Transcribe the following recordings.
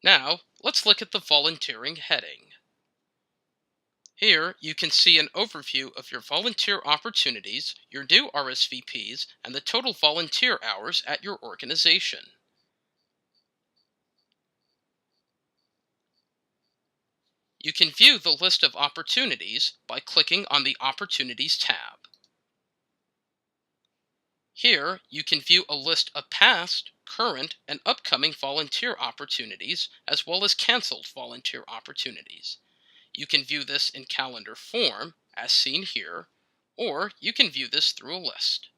Now, let's look at the volunteering heading. Here, you can see an overview of your volunteer opportunities, your new RSVPs, and the total volunteer hours at your organization. You can view the list of opportunities by clicking on the Opportunities tab. Here, you can view a list of past, current, and upcoming volunteer opportunities, as well as canceled volunteer opportunities. You can view this in calendar form, as seen here, or you can view this through a list.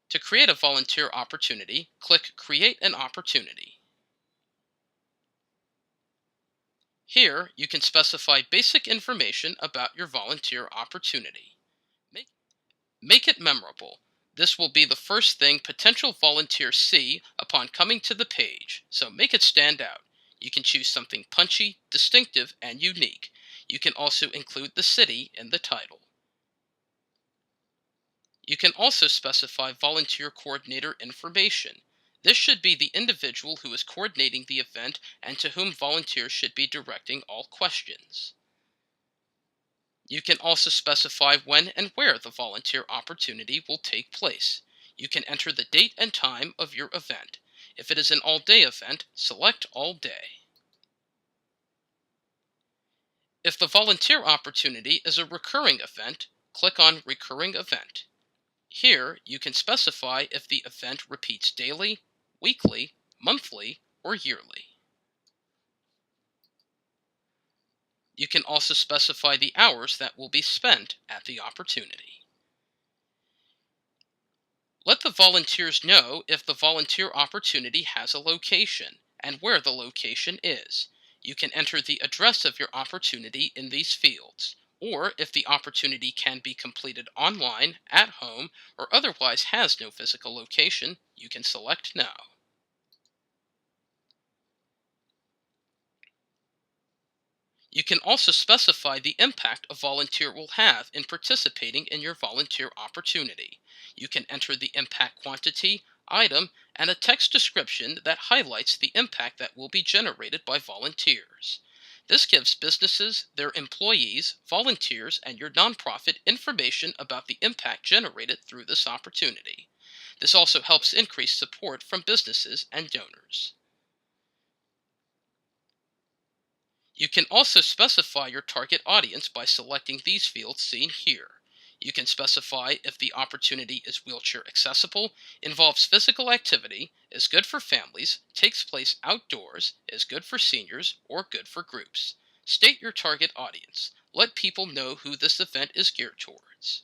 To create a volunteer opportunity, click Create an Opportunity. Here, you can specify basic information about your volunteer opportunity. Make, make it memorable. This will be the first thing potential volunteers see upon coming to the page, so make it stand out. You can choose something punchy, distinctive, and unique. You can also include the city in the title. You can also specify volunteer coordinator information. This should be the individual who is coordinating the event and to whom volunteers should be directing all questions. You can also specify when and where the volunteer opportunity will take place. You can enter the date and time of your event. If it is an all-day event, select all day. If the volunteer opportunity is a recurring event, click on Recurring Event. Here, you can specify if the event repeats daily, weekly, monthly, or yearly. You can also specify the hours that will be spent at the opportunity. Let the volunteers know if the volunteer opportunity has a location and where the location is. You can enter the address of your opportunity in these fields, or if the opportunity can be completed online, at home, or otherwise has no physical location, you can select No. You can also specify the impact a volunteer will have in participating in your volunteer opportunity. You can enter the impact quantity, item, and a text description that highlights the impact that will be generated by volunteers. This gives businesses, their employees, volunteers, and your nonprofit information about the impact generated through this opportunity. This also helps increase support from businesses and donors. You can also specify your target audience by selecting these fields seen here. You can specify if the opportunity is wheelchair accessible, involves physical activity, is good for families, takes place outdoors, is good for seniors, or good for groups. State your target audience. Let people know who this event is geared towards.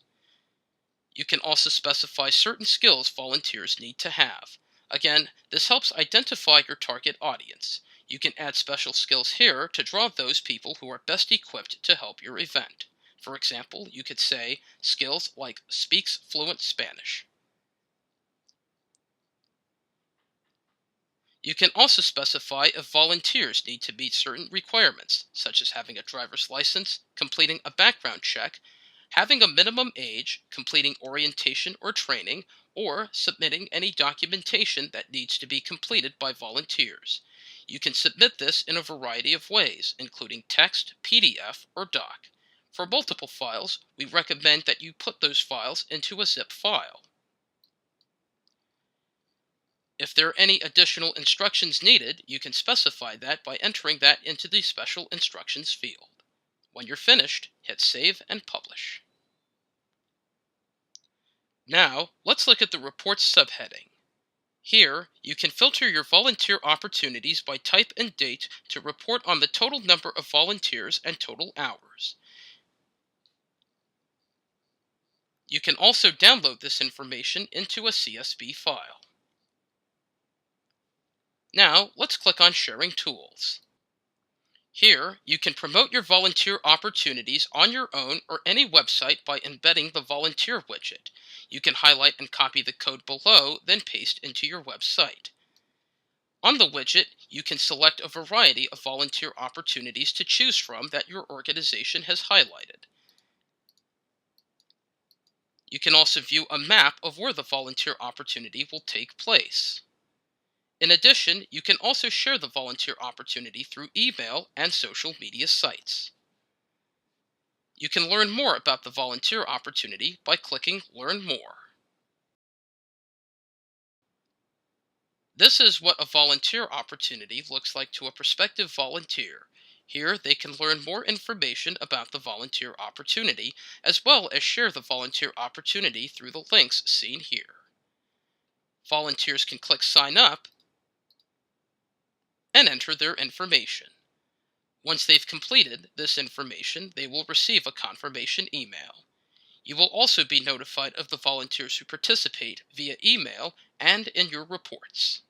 You can also specify certain skills volunteers need to have. Again, this helps identify your target audience. You can add special skills here to draw those people who are best equipped to help your event. For example, you could say skills like speaks fluent Spanish. You can also specify if volunteers need to meet certain requirements, such as having a driver's license, completing a background check, having a minimum age, completing orientation or training, or submitting any documentation that needs to be completed by volunteers. You can submit this in a variety of ways, including text, PDF, or doc. For multiple files, we recommend that you put those files into a zip file. If there are any additional instructions needed, you can specify that by entering that into the Special Instructions field. When you're finished, hit Save and Publish. Now, let's look at the Reports subheading. Here, you can filter your volunteer opportunities by type and date to report on the total number of volunteers and total hours. You can also download this information into a CSV file. Now, let's click on Sharing Tools. Here, you can promote your volunteer opportunities on your own or any website by embedding the volunteer widget. You can highlight and copy the code below, then paste into your website. On the widget, you can select a variety of volunteer opportunities to choose from that your organization has highlighted. You can also view a map of where the volunteer opportunity will take place. In addition, you can also share the volunteer opportunity through email and social media sites. You can learn more about the volunteer opportunity by clicking Learn More. This is what a volunteer opportunity looks like to a prospective volunteer. Here, they can learn more information about the volunteer opportunity, as well as share the volunteer opportunity through the links seen here. Volunteers can click Sign Up and enter their information. Once they've completed this information, they will receive a confirmation email. You will also be notified of the volunteers who participate via email and in your reports.